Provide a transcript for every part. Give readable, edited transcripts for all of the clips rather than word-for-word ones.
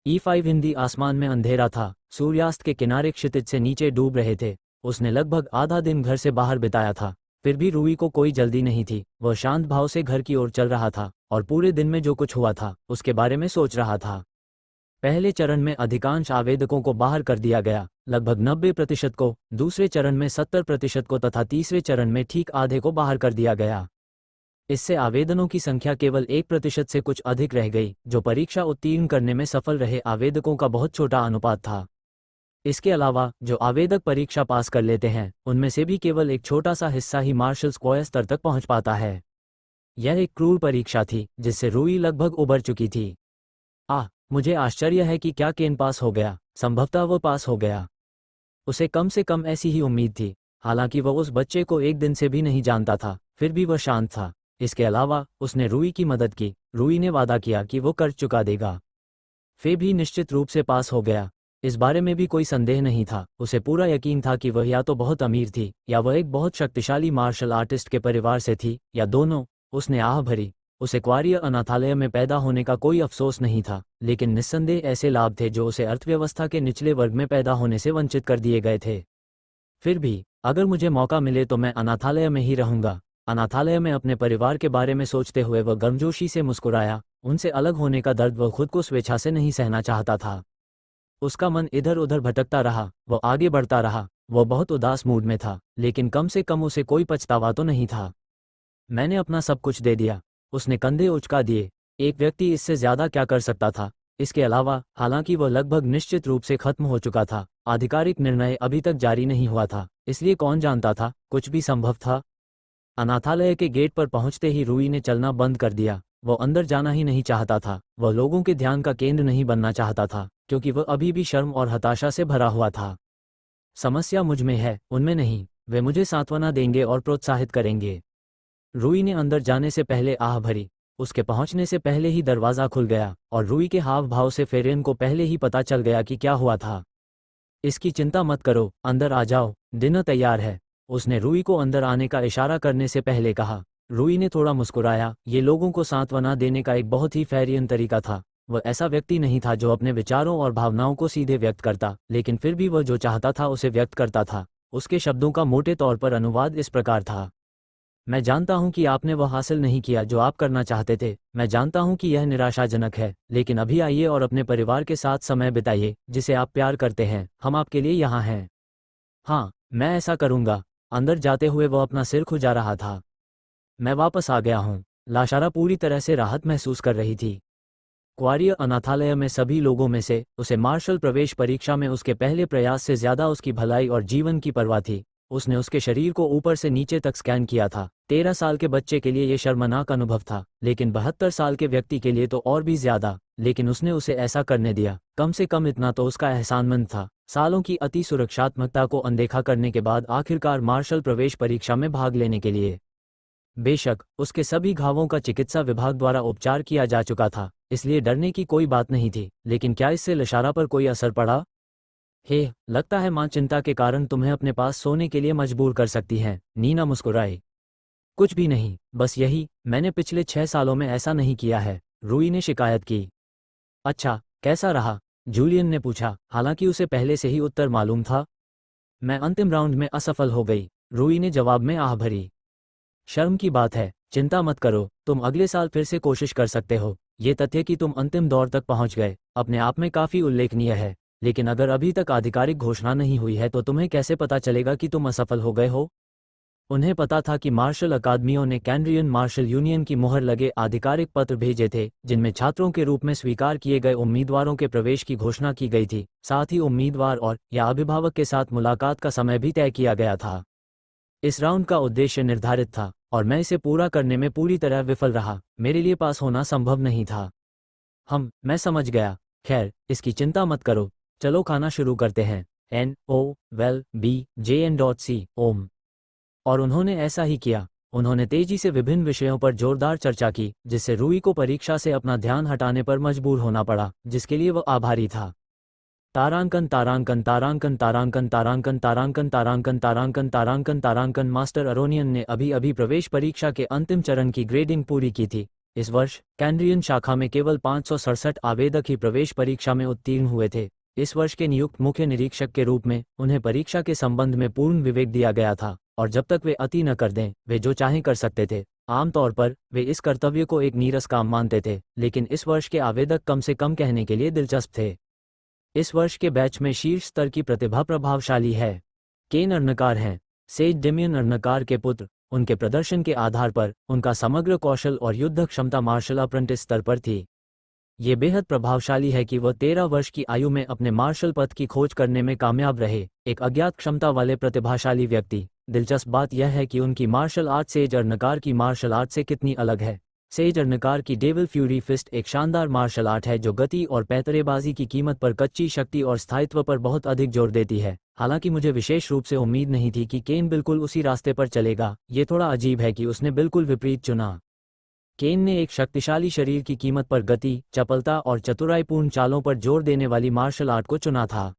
E5 Hindi आसमान में अंधेरा था, सूर्यास्त के किनारे क्षितिज से नीचे डूब रहे थे। उसने लगभग आधा दिन घर से बाहर बिताया था, फिर भी रूही को कोई जल्दी नहीं थी। वह शांत भाव से घर की ओर चल रहा था और पूरे दिन में जो कुछ हुआ था उसके बारे में सोच रहा था। पहले चरण में अधिकांश आवेदकों को बाहर कर दिया गया, लगभग 90% को, दूसरे चरण में 70% को तथा तीसरे चरण में ठीक आधे को बाहर कर दिया गया। इससे आवेदनों की संख्या केवल 1% से कुछ अधिक रह गई, जो परीक्षा उत्तीर्ण करने में सफल रहे आवेदकों का बहुत छोटा अनुपात था। इसके अलावा जो आवेदक परीक्षा पास कर लेते हैं उनमें से भी केवल एक छोटा सा हिस्सा ही मार्शल स्क्वायर स्तर तक पहुंच पाता है। यह एक क्रूर परीक्षा थी जिससे रूही लगभग उबर चुकी थी। मुझे आश्चर्य है कि क्या केन पास हो गया। संभवतः वो पास हो गया। उसे कम से कम ऐसी ही उम्मीद थी। हालांकि वह उस बच्चे को एक दिन से भी नहीं जानता था, फिर भी वह शांत था। इसके अलावा उसने रूही की मदद की। रूही ने वादा किया कि वो कर्ज चुका देगा। फे भी निश्चित रूप से पास हो गया, इस बारे में भी कोई संदेह नहीं था। उसे पूरा यकीन था कि वह या तो बहुत अमीर थी या वह एक बहुत शक्तिशाली मार्शल आर्टिस्ट के परिवार से थी, या दोनों। उसने आह भरी। उसे क्वारिय अनाथालय में पैदा होने का कोई अफसोस नहीं था, लेकिन निस्संदेह ऐसे लाभ थे जो उसे अर्थव्यवस्था के निचले वर्ग में पैदा होने से वंचित कर दिए गए थे। फिर भी अगर मुझे मौका मिले तो मैं अनाथालय में ही रहूंगा। अनाथालय में अपने परिवार के बारे में सोचते हुए वह गर्मजोशी से मुस्कुराया। उनसे अलग होने का दर्द वह खुद को स्वेच्छा से नहीं सहना चाहता था। उसका मन इधर उधर भटकता रहा, वह आगे बढ़ता रहा। वह बहुत उदास मूड में था, लेकिन कम से कम उसे कोई पछतावा तो नहीं था। मैंने अपना सब कुछ दे दिया, उसने कंधे उचका दिए। एक व्यक्ति इससे ज्यादा क्या कर सकता था। इसके अलावा हालांकि वह लगभग निश्चित रूप से खत्म हो चुका था, आधिकारिक निर्णय अभी तक जारी नहीं हुआ था, इसलिए कौन जानता था, कुछ भी संभव था। अनाथालय के गेट पर पहुंचते ही रूही ने चलना बंद कर दिया। वह अंदर जाना ही नहीं चाहता था। वह लोगों के ध्यान का केंद्र नहीं बनना चाहता था, क्योंकि वह अभी भी शर्म और हताशा से भरा हुआ था। समस्या मुझ में है, उनमें नहीं। वे मुझे सांत्वना देंगे और प्रोत्साहित करेंगे। रूही ने अंदर जाने से पहले आह भरी। उसके पहुंचने से पहले ही दरवाजा खुल गया और रूही के हाव भाव से फेरियन को पहले ही पता चल गया कि क्या हुआ था। इसकी चिंता मत करो, अंदर आ जाओ, डिनर तैयार है, उसने रूही को अंदर आने का इशारा करने से पहले कहा। रूही ने थोड़ा मुस्कुराया। ये लोगों को सांत्वना देने का एक बहुत ही फेरियन तरीका था। वह ऐसा व्यक्ति नहीं था जो अपने विचारों और भावनाओं को सीधे व्यक्त करता, लेकिन फिर भी वह जो चाहता था उसे व्यक्त करता था। उसके शब्दों का मोटे तौर पर अनुवाद इस प्रकार था। मैं जानता हूं कि आपने वह हासिल नहीं किया जो आप करना चाहते थे। मैं जानता हूं कि यह निराशाजनक है, लेकिन अभी आइए और अपने परिवार के साथ समय बिताइए जिसे आप प्यार करते हैं। हम आपके लिए यहाँ हैं। हाँ, मैं ऐसा करूँगा। अंदर जाते हुए वह अपना सिर खुजा रहा था। मैं वापस आ गया हूँ। लाशारा पूरी तरह से राहत महसूस कर रही थी। क्वारिय अनाथालय में सभी लोगों में से उसे मार्शल प्रवेश परीक्षा में उसके पहले प्रयास से ज्यादा उसकी भलाई और जीवन की परवाह थी। उसने उसके शरीर को ऊपर से नीचे तक स्कैन किया था। 13 साल के बच्चे के लिए यह शर्मनाक अनुभव था, लेकिन 72 साल के व्यक्ति के लिए तो और भी ज्यादा। लेकिन उसने उसे ऐसा करने दिया। कम से कम इतना तो उसका एहसानमंद था। सालों की अति सुरक्षात्मकता को अनदेखा करने के बाद आखिरकार मार्शल प्रवेश परीक्षा में भाग लेने के लिए। बेशक उसके सभी घावों का चिकित्सा विभाग द्वारा उपचार किया जा चुका था, इसलिए डरने की कोई बात नहीं थी। लेकिन क्या इससे लशारा पर कोई असर पड़ा? लगता है मां चिंता के कारण तुम्हें अपने पास सोने के लिए मजबूर कर सकती हैं। नीना मुस्कुराई। कुछ भी नहीं, बस यही, मैंने पिछले 6 सालों में ऐसा नहीं किया है, रूही ने शिकायत की। अच्छा, कैसा रहा? जूलियन ने पूछा, हालांकि उसे पहले से ही उत्तर मालूम था। मैं अंतिम राउंड में असफल हो गई, रूही ने जवाब में आह भरी। शर्म की बात है, चिंता मत करो, तुम अगले साल फिर से कोशिश कर सकते हो। ये तथ्य कि तुम अंतिम दौर तक पहुंच गए अपने आप में काफी उल्लेखनीय है, लेकिन अगर अभी तक आधिकारिक घोषणा नहीं हुई है तो तुम्हें कैसे पता चलेगा कि तुम असफल हो गए हो? उन्हें पता था कि मार्शल अकादमियों ने कैनेडियन मार्शल यूनियन की मुहर लगे आधिकारिक पत्र भेजे थे, जिनमें छात्रों के रूप में स्वीकार किए गए उम्मीदवारों के प्रवेश की घोषणा की गई थी। साथ ही उम्मीदवार और या अभिभावक के साथ मुलाकात का समय भी तय किया गया था। इस राउंड का उद्देश्य निर्धारित था और मैं इसे पूरा करने में पूरी तरह विफल रहा। मेरे लिए पास होना संभव नहीं था। मैं समझ गया। खैर, इसकी चिंता मत करो, चलो खाना शुरू करते हैं। NOVELBJN.C ओम। और उन्होंने ऐसा ही किया। उन्होंने तेजी से विभिन्न विषयों पर जोरदार चर्चा की, जिससे रूही को परीक्षा से अपना ध्यान हटाने पर मजबूर होना पड़ा, जिसके लिए वह आभारी था। तारांकन तारांकन तारांकन तारांकन तारांकन तारांकन तारांकन तारांकन तारांकन तारांकन। मास्टर अरोनियन ने अभी अभी प्रवेश परीक्षा के अंतिम चरण की ग्रेडिंग पूरी की थी। इस वर्ष कैंड्रियन शाखा में केवल 567 आवेदक ही प्रवेश परीक्षा में उत्तीर्ण हुए थे। इस वर्ष के नियुक्त मुख्य निरीक्षक के रूप में उन्हें परीक्षा के संबंध में पूर्ण विवेक दिया गया था, और जब तक वे अति न कर दें वे जो चाहें कर सकते थे। आमतौर पर वे इस कर्तव्य को एक नीरस काम मानते थे, लेकिन इस वर्ष के आवेदक कम से कम कहने के लिए दिलचस्प थे। इस वर्ष के बैच में शीर्ष स्तर की प्रतिभा प्रभावशाली है। केन अर्णकार हैं, सेज डेमियन अर्णकार के पुत्र। उनके प्रदर्शन के आधार पर उनका समग्र कौशल और युद्ध क्षमता मार्शल अप्रेंटिस स्तर पर थी। ये बेहद प्रभावशाली है कि वह 13 वर्ष की आयु में अपने मार्शल पथ की खोज करने में कामयाब रहे। एक अज्ञात क्षमता वाले प्रतिभाशाली व्यक्ति। दिलचस्प बात यह है कि उनकी मार्शल आर्ट सेज अर्णकार की मार्शल आर्ट से कितनी अलग है। सेज अर्णकार की डेविल फ्यूरी फिस्ट एक शानदार मार्शल आर्ट है जो गति और पैंतरेबाजी की कीमत पर कच्ची शक्ति और स्थायित्व पर बहुत अधिक जोर देती है। हालांकि मुझे विशेष रूप से उम्मीद नहीं थी कि केन बिल्कुल उसी रास्ते पर चलेगा। ये थोड़ा अजीब है कि उसने बिल्कुल विपरीत चुना। केन ने एक शक्तिशाली शरीर की कीमत पर गति, चपलता और चतुराईपूर्ण चालों पर जोर देने वाली मार्शल आर्ट को चुना था।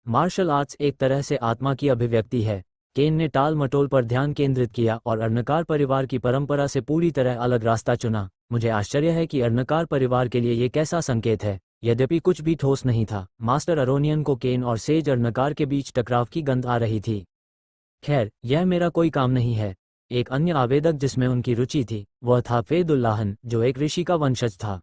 मार्शल आर्ट्स एक तरह से आत्मा की अभिव्यक्ति है। केन ने टाल मटोल पर ध्यान केंद्रित किया और अर्णकार परिवार की परंपरा से पूरी तरह अलग रास्ता चुना। मुझे आश्चर्य है कि अर्णकार परिवार के लिए ये कैसा संकेत है। यद्यपि कुछ भी ठोस नहीं था, मास्टर अरोनियन को केन और सेज अर्णकार के बीच टकराव की गंध आ रही थी। खैर, यह मेरा कोई काम नहीं है। एक अन्य आवेदक जिसमें उनकी रुचि थी वह था फेदुल्लाहन, जो एक ऋषि का वंशज था।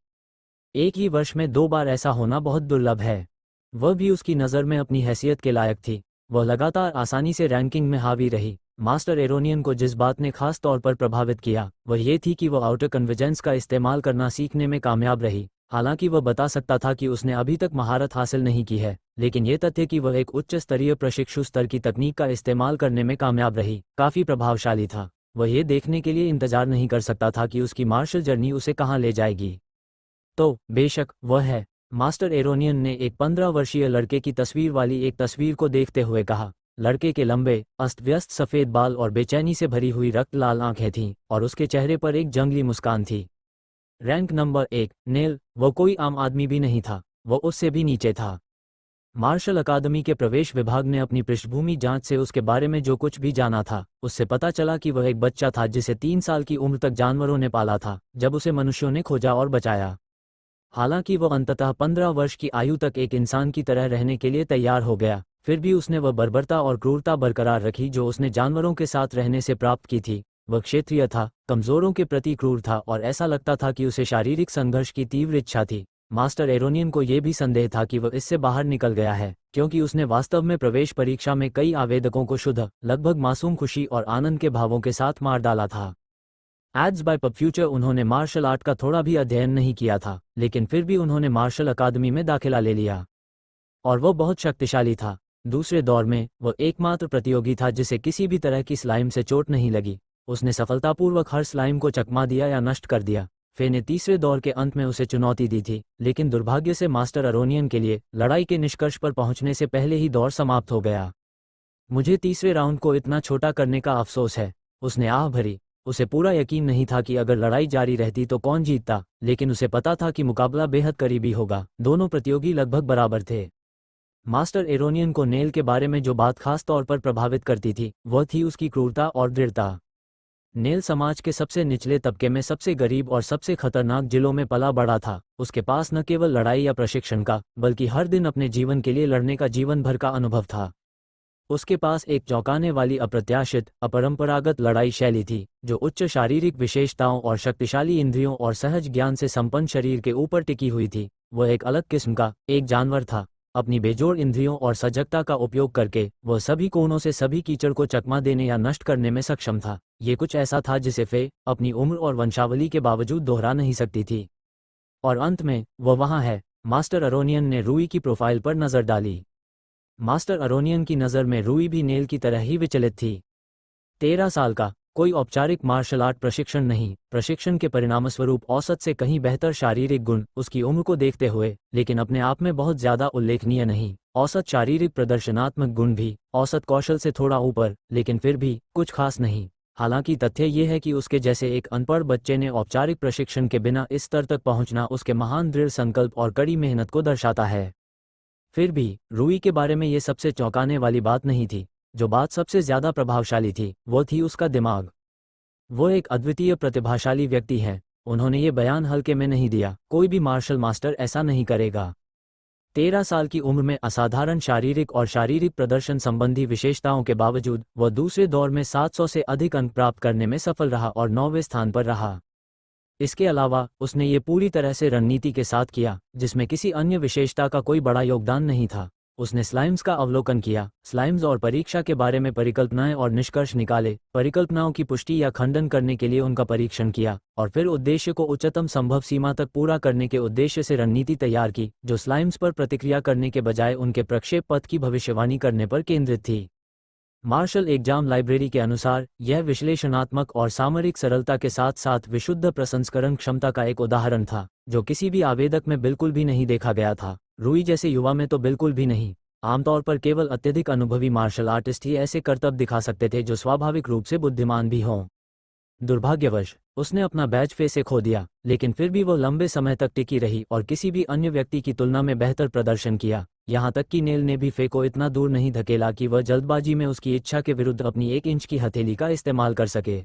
एक ही वर्ष में 2 बार ऐसा होना बहुत दुर्लभ है। वह भी उसकी नज़र में अपनी हैसियत के लायक थी। वह लगातार आसानी से रैंकिंग में हावी रही। मास्टर एरोनियन को जिस बात ने खास तौर पर प्रभावित किया वह ये थी कि वह आउटर कन्वर्जेंस का इस्तेमाल करना सीखने में कामयाब रही। हालांकि वह बता सकता था कि उसने अभी तक महारत हासिल नहीं की है, लेकिन यह तथ्य कि वह एक उच्च स्तरीय प्रशिक्षु स्तर की तकनीक का इस्तेमाल करने में कामयाब रही काफ़ी प्रभावशाली था। वह ये देखने के लिए इंतजार नहीं कर सकता था कि उसकी मार्शल जर्नी उसे कहाँ ले जाएगी। तो बेशक वह है। मास्टर एरोनियन ने एक 15 वर्षीय लड़के की तस्वीर वाली एक तस्वीर को देखते हुए कहा। लड़के के लंबे, अस्त व्यस्त सफ़ेद बाल और बेचैनी से भरी हुई रक्त लाल आंखें थीं, और उसके चेहरे पर एक जंगली मुस्कान थी। Rank number 1, nail. वह कोई आम आदमी भी नहीं था, वह उससे भी नीचे था। मार्शल अकादमी के प्रवेश विभाग ने अपनी पृष्ठभूमि जांच से उसके बारे में जो कुछ भी जाना था उससे पता चला कि वह एक बच्चा था जिसे 3 साल की उम्र तक जानवरों ने पाला था, जब उसे मनुष्यों ने खोजा और बचाया। हालांकि वह अंततः 15 वर्ष की आयु तक एक इंसान की तरह रहने के लिए तैयार हो गया, फिर भी उसने वह बर्बरता और क्रूरता बरकरार रखी जो उसने जानवरों के साथ रहने से प्राप्त की थी। वह क्षेत्रीय था, कमजोरों के प्रति क्रूर था और ऐसा लगता था कि उसे शारीरिक संघर्ष की तीव्र इच्छा थी। मास्टर एरोनियन को यह भी संदेह था कि वह इससे बाहर निकल गया है, क्योंकि उसने वास्तव में प्रवेश परीक्षा में कई आवेदकों को शुद्ध, लगभग मासूम खुशी और आनंद के भावों के साथ मार डाला था। एड्स बाय पब फ्यूचर उन्होंने मार्शल आर्ट का थोड़ा भी अध्ययन नहीं किया था, लेकिन फिर भी उन्होंने मार्शल अकादमी में दाखिला ले लिया, और वह बहुत शक्तिशाली था। दूसरे दौर में वह एकमात्र प्रतियोगी था जिसे किसी भी तरह की स्लाइम से चोट नहीं लगी। उसने सफलतापूर्वक हर स्लाइम को चकमा दिया या नष्ट कर दिया। फे ने तीसरे दौर के अंत में उसे चुनौती दी थी, लेकिन दुर्भाग्य से मास्टर अरोनियन के लिए लड़ाई के निष्कर्ष पर पहुंचने से पहले ही दौर समाप्त हो गया। मुझे तीसरे राउंड को इतना छोटा करने का अफसोस है, उसने आह भरी। उसे पूरा यकीन नहीं था कि अगर लड़ाई जारी रहती तो कौन जीतता, लेकिन उसे पता था कि मुकाबला बेहद करीबी होगा। दोनों प्रतियोगी लगभग बराबर थे। मास्टर एरोनियन को नेल के बारे में जो बात खास तौर पर प्रभावित करती थी वह थी उसकी क्रूरता और दृढ़ता। नेल समाज के सबसे निचले तबके में सबसे गरीब और सबसे खतरनाक जिलों में पला बड़ा था। उसके पास न केवल लड़ाई या प्रशिक्षण का, बल्कि हर दिन अपने जीवन के लिए लड़ने का जीवन भर का अनुभव था। उसके पास एक चौंकाने वाली अप्रत्याशित, अपरंपरागत लड़ाई शैली थी, जो उच्च शारीरिक विशेषताओं और शक्तिशाली इंद्रियों और सहज ज्ञान से संपन्न शरीर के ऊपर टिकी हुई थी। वह एक अलग किस्म का एक जानवर था। अपनी बेजोड़ इंद्रियों और सजगता का उपयोग करके वह सभी कोनों से सभी कीचड़ को चकमा देने या नष्ट करने में सक्षम था। ये कुछ ऐसा था जिसे फे अपनी उम्र और वंशावली के बावजूद दोहरा नहीं सकती थी। और अंत में वह वहाँ है। मास्टर अरोनियन ने रूई की प्रोफाइल पर नज़र डाली। मास्टर अरोनियन की नज़र में रूई भी नेल की तरह ही विचलित थी। 13 साल का, कोई औपचारिक मार्शल आर्ट प्रशिक्षण नहीं, प्रशिक्षण के परिणामस्वरूप औसत से कहीं बेहतर शारीरिक गुण, उसकी उम्र को देखते हुए, लेकिन अपने आप में बहुत ज़्यादा उल्लेखनीय नहीं। औसत शारीरिक प्रदर्शनात्मक गुण भी, औसत कौशल से थोड़ा ऊपर, लेकिन फिर भी कुछ खास नहीं। हालांकि तथ्य ये है कि उसके जैसे एक अनपढ़ बच्चे ने औपचारिक प्रशिक्षण के बिना इस स्तर तक पहुंचना उसके महान दृढ़ संकल्प और कड़ी मेहनत को दर्शाता है। फिर भी रूई के बारे में ये सबसे चौंकाने वाली बात नहीं थी। जो बात सबसे ज़्यादा प्रभावशाली थी वो थी उसका दिमाग। वो एक अद्वितीय प्रतिभाशाली व्यक्ति है, उन्होंने ये बयान हल्के में नहीं दिया, कोई भी मार्शल मास्टर ऐसा नहीं करेगा। 13 साल की उम्र में असाधारण शारीरिक और शारीरिक प्रदर्शन संबंधी विशेषताओं के बावजूद वह दूसरे दौर में 700 से अधिक अंक प्राप्त करने में सफल रहा और 9वें स्थान पर रहा। इसके अलावा उसने ये पूरी तरह से रणनीति के साथ किया जिसमें किसी अन्य विशेषता का कोई बड़ा योगदान नहीं था। उसने स्लाइम्स का अवलोकन किया, स्लाइम्स और परीक्षा के बारे में परिकल्पनाएं और निष्कर्ष निकाले, परिकल्पनाओं की पुष्टि या खंडन करने के लिए उनका परीक्षण किया और फिर उद्देश्य को उच्चतम संभव सीमा तक पूरा करने के उद्देश्य से रणनीति तैयार की जो स्लाइम्स पर प्रतिक्रिया करने के बजाय उनके प्रक्षेप पथ की भविष्यवाणी करने पर केंद्रित थी। मार्शल एग्जाम लाइब्रेरी के अनुसार यह विश्लेषणात्मक और सामरिक सरलता के साथ साथ विशुद्ध प्रसंस्करण क्षमता का एक उदाहरण था जो किसी भी आवेदक में बिल्कुल भी नहीं देखा गया था। रूई जैसे युवा में तो बिल्कुल भी नहीं। आमतौर पर केवल अत्यधिक अनुभवी मार्शल आर्टिस्ट ही ऐसे करतब दिखा सकते थे जो स्वाभाविक रूप से बुद्धिमान भी हों। दुर्भाग्यवश उसने अपना बैच फे से खो दिया, लेकिन फिर भी वो लंबे समय तक टिकी रही और किसी भी अन्य व्यक्ति की तुलना में बेहतर प्रदर्शन किया। यहाँ तक कि नेल ने भी फे को इतना दूर नहीं धकेला कि वह जल्दबाजी में उसकी इच्छा के विरुद्ध अपनी 1 इंच की हथेली का इस्तेमाल कर सके।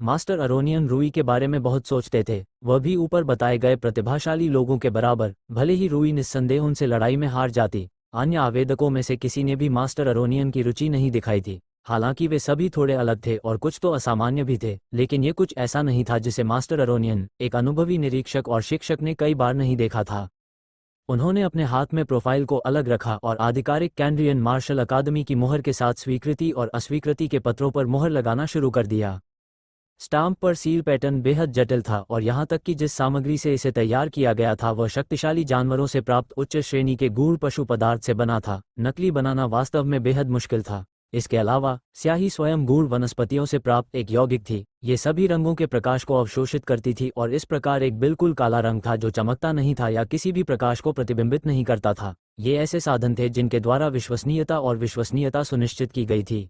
मास्टर अरोनियन रूई के बारे में बहुत सोचते थे, वह भी ऊपर बताए गए प्रतिभाशाली लोगों के बराबर। भले ही रूई निस्संदेह उनसे लड़ाई में हार जाती, अन्य आवेदकों में से किसी ने भी मास्टर अरोनियन की रुचि नहीं दिखाई थी। हालांकि वे सभी थोड़े अलग थे और कुछ तो असामान्य भी थे, लेकिन ये कुछ ऐसा नहीं था जिसे मास्टर अरोनियन, एक अनुभवी निरीक्षक और शिक्षक, ने कई बार नहीं देखा था। उन्होंने अपने हाथ में प्रोफाइल को अलग रखा और आधिकारिक कैंड्रियन मार्शल अकादमी की मुहर के साथ स्वीकृति और अस्वीकृति के पत्रों पर मुहर लगाना शुरू कर दिया। स्टाम्प पर सील पैटर्न बेहद जटिल था और यहाँ तक कि जिस सामग्री से इसे तैयार किया गया था वह शक्तिशाली जानवरों से प्राप्त उच्च श्रेणी के गूढ़ पशु पदार्थ से बना था। नकली बनाना वास्तव में बेहद मुश्किल था। इसके अलावा स्याही स्वयं गूढ़ वनस्पतियों से प्राप्त एक यौगिक थी। ये सभी रंगों के प्रकाश को अवशोषित करती थी और इस प्रकार एक बिल्कुल काला रंग था जो चमकता नहीं था या किसी भी प्रकाश को प्रतिबिंबित नहीं करता था। ये ऐसे साधन थे जिनके द्वारा विश्वसनीयता सुनिश्चित की गई थी।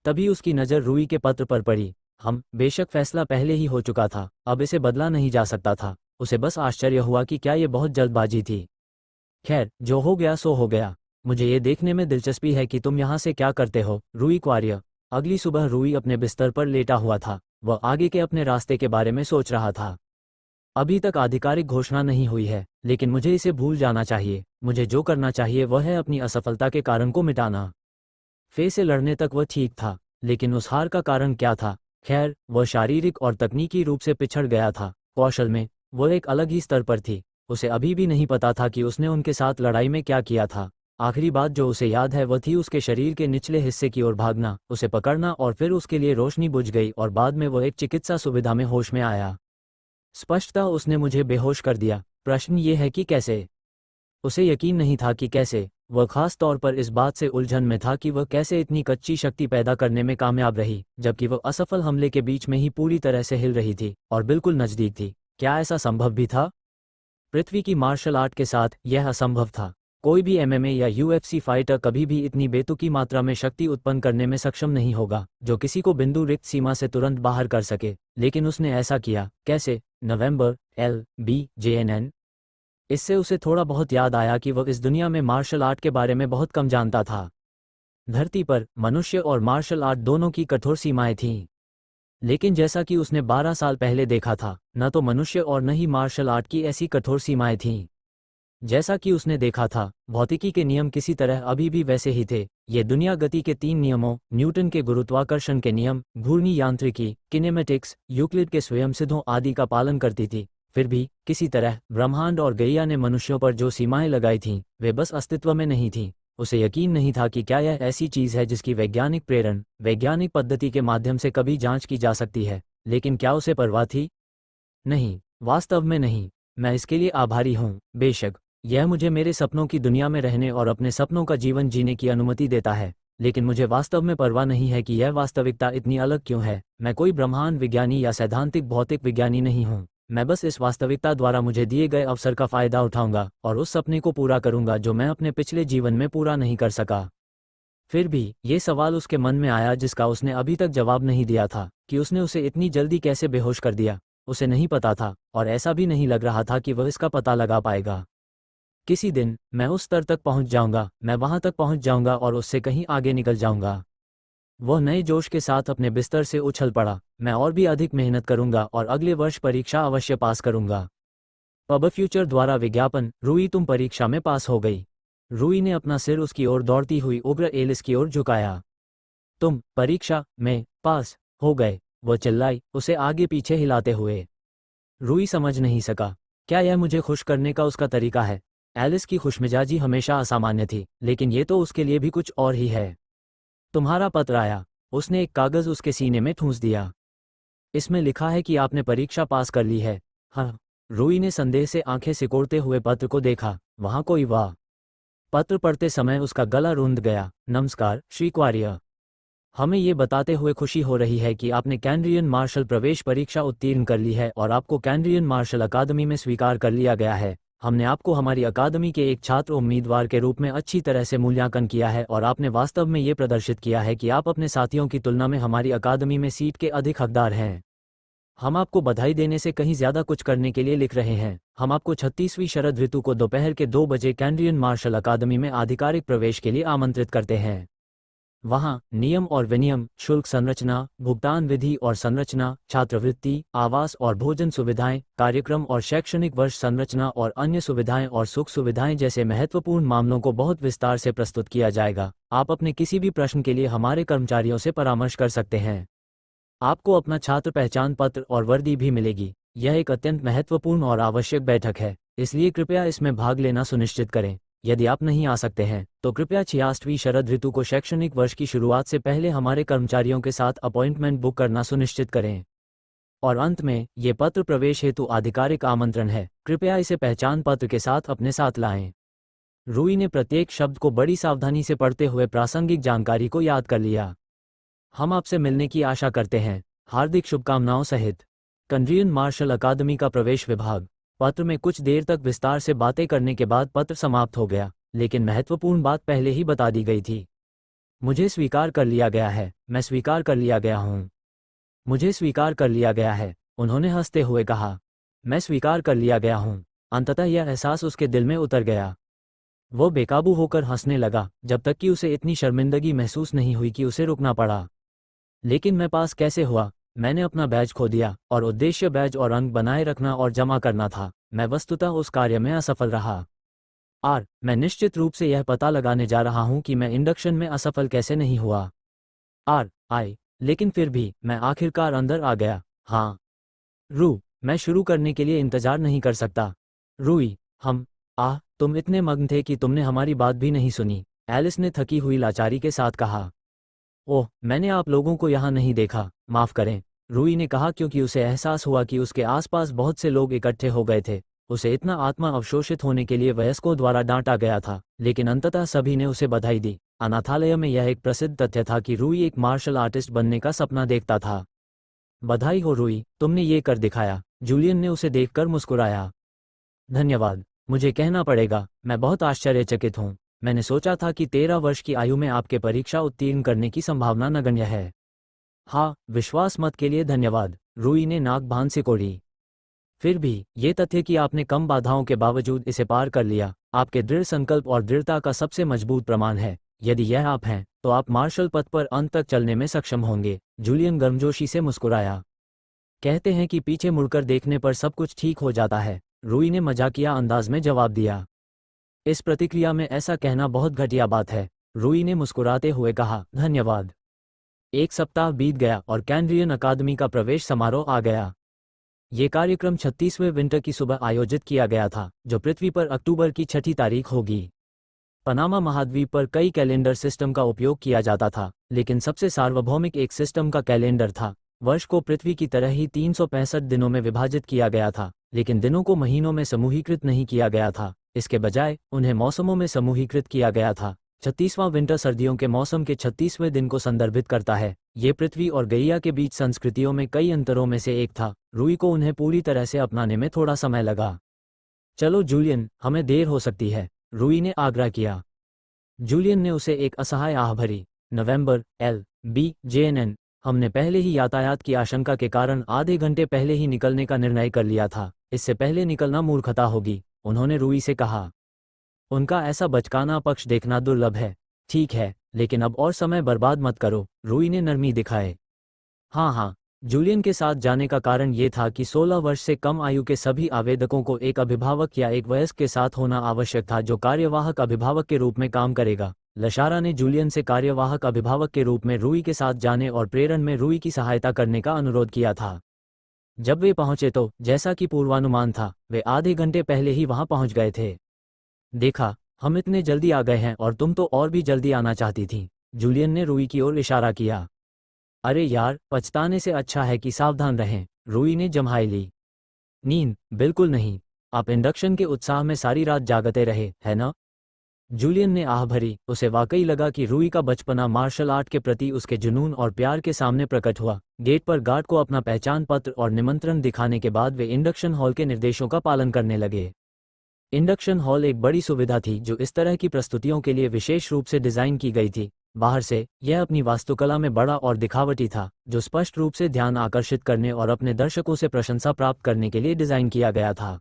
तभी उसकी नज़र रूई के पत्र पर पड़ी। बेशक फैसला पहले ही हो चुका था, अब इसे बदला नहीं जा सकता था। उसे बस आश्चर्य हुआ कि क्या ये बहुत जल्दबाजी थी। खैर, जो हो गया सो हो गया। मुझे ये देखने में दिलचस्पी है कि तुम यहाँ से क्या करते हो, रूई क्वार्य। अगली सुबह रूई अपने बिस्तर पर लेटा हुआ था। वह आगे के अपने रास्ते के बारे में सोच रहा था। अभी तक आधिकारिक घोषणा नहीं हुई है, लेकिन मुझे इसे भूल जाना चाहिए। मुझे जो करना चाहिए वह है अपनी असफलता के कारण को मिटाना। फे से लड़ने तक वह ठीक था, लेकिन उस हार का कारण क्या था? खैर, वह शारीरिक और तकनीकी रूप से पिछड़ गया था। कौशल में वह एक अलग ही स्तर पर थी। उसे अभी भी नहीं पता था कि उसने उनके साथ लड़ाई में क्या किया था। आखिरी बात जो उसे याद है वह थी उसके शरीर के निचले हिस्से की ओर भागना, उसे पकड़ना और फिर उसके लिए रोशनी बुझ गई और बाद में वह एक चिकित्सा सुविधा में होश में आया। स्पष्टतः उसने मुझे बेहोश कर दिया। प्रश्न ये है कि कैसे? उसे यकीन नहीं था कि कैसे। वह खास तौर पर इस बात से उलझन में था कि वह कैसे इतनी कच्ची शक्ति पैदा करने में कामयाब रही, जबकि वह असफल हमले के बीच में ही पूरी तरह से हिल रही थी और बिल्कुल नज़दीक थी। क्या ऐसा संभव भी था? पृथ्वी की मार्शल आर्ट के साथ यह असंभव था। कोई भी एमएमए या यूएफसी फाइटर कभी भी इतनी बेतुकी मात्रा में शक्ति उत्पन्न करने में सक्षम नहीं होगा जो किसी को बिंदु रिक्त सीमा से तुरंत बाहर कर सके। लेकिन उसने ऐसा किया। कैसे? नवंबर LBJNN। इससे उसे थोड़ा बहुत याद आया कि वह इस दुनिया में मार्शल आर्ट के बारे में बहुत कम जानता था। धरती पर मनुष्य और मार्शल आर्ट दोनों की कठोर सीमाएं थीं, लेकिन जैसा कि उसने 12 साल पहले देखा था, न तो मनुष्य और न ही मार्शल आर्ट की ऐसी कठोर सीमाएं थीं। जैसा कि उसने देखा था, भौतिकी के नियम किसी तरह अभी भी वैसे ही थे। ये दुनिया गति के 3 नियमों, न्यूटन के गुरुत्वाकर्षण के नियम, घूर्णी यांत्रिकी, किनेमेटिक्स, यूक्लिड के स्वयंसिद्धों आदि का पालन करती थी। फिर भी किसी तरह ब्रह्मांड और गैया ने मनुष्यों पर जो सीमाएं लगाई थीं, वे बस अस्तित्व में नहीं थीं। उसे यकीन नहीं था कि क्या यह ऐसी चीज़ है जिसकी वैज्ञानिक प्रेरण, वैज्ञानिक पद्धति के माध्यम से कभी जांच की जा सकती है। लेकिन क्या उसे परवाह थी? नहीं, वास्तव में नहीं। मैं इसके लिए आभारी हूँ। बेशक यह मुझे मेरे सपनों की दुनिया में रहने और अपने सपनों का जीवन जीने की अनुमति देता है, लेकिन मुझे वास्तव में परवाह नहीं है कि यह वास्तविकता इतनी अलग क्यों है। मैं कोई ब्रह्मांड विज्ञानी या सैद्धांतिक भौतिक विज्ञानी नहीं हूँ। मैं बस इस वास्तविकता द्वारा मुझे दिए गए अवसर का फायदा उठाऊंगा और उस सपने को पूरा करूंगा जो मैं अपने पिछले जीवन में पूरा नहीं कर सका। फिर भी ये सवाल उसके मन में आया जिसका उसने अभी तक जवाब नहीं दिया था कि उसने उसे इतनी जल्दी कैसे बेहोश कर दिया। उसे नहीं पता था और ऐसा भी नहीं लग रहा था कि वह इसका पता लगा पाएगा। किसी दिन मैं उस स्तर तक पहुंच जाऊंगा, मैं वहां तक पहुंच जाऊंगा और उससे कहीं आगे निकल जाऊंगा। वह नए जोश के साथ अपने बिस्तर से उछल पड़ा। मैं और भी अधिक मेहनत करूंगा और अगले वर्ष परीक्षा अवश्य पास करूंगा। पब फ्यूचर द्वारा विज्ञापन, रूई तुम परीक्षा में पास हो गई। रूई ने अपना सिर उसकी ओर दौड़ती हुई उग्र एलिस की ओर झुकाया। तुम परीक्षा में पास हो गए, वह चिल्लाई, उसे आगे पीछे हिलाते हुए। रूई समझ नहीं सका, क्या यह मुझे खुश करने का उसका तरीका है? एलिस की खुशमिजाजी हमेशा असामान्य थी, लेकिन ये तो उसके लिए भी कुछ और ही है। तुम्हारा पत्र आया। उसने एक कागज उसके सीने में ठूंस दिया। इसमें लिखा है कि आपने परीक्षा पास कर ली है। हाँ। रूई ने संदेह से आंखें सिकोड़ते हुए पत्र को देखा। वहां कोई वाह। पत्र पढ़ते समय उसका गला रुंध गया। नमस्कार श्री क्वारियर, हमें ये बताते हुए खुशी हो रही है कि आपने कैनरियन मार्शल प्रवेश परीक्षा उत्तीर्ण कर ली है और आपको कैनरियन मार्शल अकादमी में स्वीकार कर लिया गया है। हमने आपको हमारी अकादमी के एक छात्र उम्मीदवार के रूप में अच्छी तरह से मूल्यांकन किया है और आपने वास्तव में ये प्रदर्शित किया है कि आप अपने साथियों की तुलना में हमारी अकादमी में सीट के अधिक हकदार हैं। हम आपको बधाई देने से कहीं ज्यादा कुछ करने के लिए लिख रहे हैं। हम आपको 36वीं शरद ऋतु को दोपहर के 2 बजे कैनरियन मार्शल अकादमी में आधिकारिक प्रवेश के लिए आमंत्रित करते हैं। वहाँ नियम और विनियम, शुल्क संरचना, भुगतान विधि और संरचना, छात्रवृत्ति, आवास और भोजन सुविधाएं, कार्यक्रम और शैक्षणिक वर्ष संरचना और अन्य सुविधाएं और सुख सुविधाएं जैसे महत्वपूर्ण मामलों को बहुत विस्तार से प्रस्तुत किया जाएगा। आप अपने किसी भी प्रश्न के लिए हमारे कर्मचारियों से परामर्श कर सकते हैं। आपको अपना छात्र पहचान पत्र और वर्दी भी मिलेगी। यह एक अत्यंत महत्वपूर्ण और आवश्यक बैठक है, इसलिए कृपया इसमें भाग लेना सुनिश्चित करें। यदि आप नहीं आ सकते हैं तो कृपया 66वीं शरद ऋतु को शैक्षणिक वर्ष की शुरुआत से पहले हमारे कर्मचारियों के साथ अपॉइंटमेंट बुक करना सुनिश्चित करें। और अंत में, ये पत्र प्रवेश हेतु आधिकारिक आमंत्रण है। कृपया इसे पहचान पत्र के साथ अपने साथ लाएं। रूई ने प्रत्येक शब्द को बड़ी सावधानी से पढ़ते हुए प्रासंगिक जानकारी को याद कर लिया। हम आपसे मिलने की आशा करते हैं। हार्दिक शुभकामनाओं सहित कैनरियन मार्शल अकादमी का प्रवेश विभाग। पत्र में कुछ देर तक विस्तार से बातें करने के बाद पत्र समाप्त हो गया, लेकिन महत्वपूर्ण बात पहले ही बता दी गई थी। मुझे स्वीकार कर लिया गया है। मैं स्वीकार कर लिया गया हूँ। मुझे स्वीकार कर लिया गया है, उन्होंने हंसते हुए कहा। मैं स्वीकार कर लिया गया हूँ। अंततः यह एहसास उसके दिल में उतर गया। वो बेकाबू होकर हंसने लगा, जब तक कि उसे इतनी शर्मिंदगी महसूस नहीं हुई कि उसे रुकना पड़ा। लेकिन मैं पास कैसे हुआ? मैंने अपना बैज खो दिया और उद्देश्य बैज और अंक बनाए रखना और जमा करना था। मैं वस्तुतः उस कार्य में असफल रहा। मैं निश्चित रूप से यह पता लगाने जा रहा हूं कि मैं इंडक्शन में असफल कैसे नहीं हुआ। लेकिन फिर भी मैं आखिरकार अंदर आ गया। हाँ। मैं शुरू करने के लिए इंतजार नहीं कर सकता। रूई, तुम इतने मग्न थे कि तुमने हमारी बात भी नहीं सुनी, एलिस ने थकी हुई लाचारी के साथ कहा। ओह, मैंने आप लोगों को यहाँ नहीं देखा, माफ करें, रूई ने कहा, क्योंकि उसे एहसास हुआ कि उसके आसपास बहुत से लोग इकट्ठे हो गए थे। उसे इतना आत्मा अवशोषित होने के लिए वयस्कों द्वारा डांटा गया था, लेकिन अंततः सभी ने उसे बधाई दी। अनाथालय में यह एक प्रसिद्ध तथ्य था कि रूई एक मार्शल आर्टिस्ट बनने का सपना देखता था। बधाई हो रूई, तुमने ये कर दिखाया। जूलियन ने उसे देखकर मुस्कुराया। धन्यवाद। मुझे कहना पड़ेगा, मैं बहुत आश्चर्यचकित हूँ। मैंने सोचा था कि 13 वर्ष की आयु में आपके परीक्षा उत्तीर्ण करने की संभावना नगण्य है। हाँ, विश्वास मत के लिए धन्यवाद, रूई ने नाक बांध सिकोड़ी। फिर भी, ये तथ्य कि आपने कम बाधाओं के बावजूद इसे पार कर लिया, आपके दृढ़ संकल्प और दृढ़ता का सबसे मजबूत प्रमाण है। यदि यह आप हैं, तो आप मार्शल पथ पर अंत तक चलने में सक्षम होंगे। जूलियन गर्मजोशी से मुस्कुराया। कहते हैं कि पीछे मुड़कर देखने पर सब कुछ ठीक हो जाता है, रूई ने मजाकिया अंदाज में जवाब दिया। इस प्रतिक्रिया में ऐसा कहना बहुत घटिया बात है, रूई ने मुस्कुराते हुए कहा। धन्यवाद। एक सप्ताह बीत गया और कैनरियन अकादमी का प्रवेश समारोह आ गया। ये कार्यक्रम 36वें विंटर की सुबह आयोजित किया गया था, जो पृथ्वी पर अक्टूबर की 6 तारीख होगी। पनामा महाद्वीप पर कई कैलेंडर सिस्टम का उपयोग किया जाता था, लेकिन सबसे सार्वभौमिक एक सिस्टम का कैलेंडर था। वर्ष को पृथ्वी की तरह ही 365 दिनों में विभाजित किया गया था, लेकिन दिनों को महीनों में समूहीकृत नहीं किया गया था। इसके बजाय उन्हें मौसमों में समूहीकृत किया गया था। 36वां विंटर सर्दियों के मौसम के 36वें दिन को संदर्भित करता है। ये पृथ्वी और गैया के बीच संस्कृतियों में कई अंतरों में से एक था। रूई को उन्हें पूरी तरह से अपनाने में थोड़ा समय लगा। चलो जूलियन, हमें देर हो सकती है, रूई ने आग्रह किया। जूलियन ने उसे एक असहाय आह भरी। नवंबर, JNN, हमने पहले ही यातायात की आशंका के कारण आधे घंटे पहले ही निकलने का निर्णय कर लिया था। इससे पहले निकलना मूर्खता होगी, उन्होंने रूई से कहा। उनका ऐसा बचकाना पक्ष देखना दुर्लभ है। ठीक है, लेकिन अब और समय बर्बाद मत करो, रूई ने नरमी दिखाए। हाँ, जूलियन के साथ जाने का कारण ये था कि 16 वर्ष से कम आयु के सभी आवेदकों को एक अभिभावक या एक वयस्क के साथ होना आवश्यक था जो कार्यवाहक अभिभावक के रूप में काम करेगा। लशारा ने जूलियन से कार्यवाहक अभिभावक के रूप में रूई के साथ जाने और प्रेरण में रूई की सहायता करने का अनुरोध किया था। जब वे पहुंचे तो, जैसा कि पूर्वानुमान था, वे आधे घंटे पहले ही वहां पहुंच गए थे। देखा, हम इतने जल्दी आ गए हैं और तुम तो और भी जल्दी आना चाहती थी, जूलियन ने रूई की ओर इशारा किया। अरे यार, पछताने से अच्छा है कि सावधान रहें, रूई ने जम्हाई ली। नींद? बिल्कुल नहीं। आप इंडक्शन के उत्साह में सारी रात जागते रहे, है ना? जूलियन ने आह भरी। उसे वाकई लगा कि रूई का बचपना मार्शल आर्ट के प्रति उसके जुनून और प्यार के सामने प्रकट हुआ। गेट पर गार्ड को अपना पहचान पत्र और निमंत्रण दिखाने के बाद वे इंडक्शन हॉल के निर्देशों का पालन करने लगे। इंडक्शन हॉल एक बड़ी सुविधा थी जो इस तरह की प्रस्तुतियों के लिए विशेष रूप से डिज़ाइन की गई थी। बाहर से, यह अपनी वास्तुकला में बड़ा और दिखावटी था, जो स्पष्ट रूप से ध्यान आकर्षित करने और अपने दर्शकों से प्रशंसा प्राप्त करने के लिए डिज़ाइन किया गया था।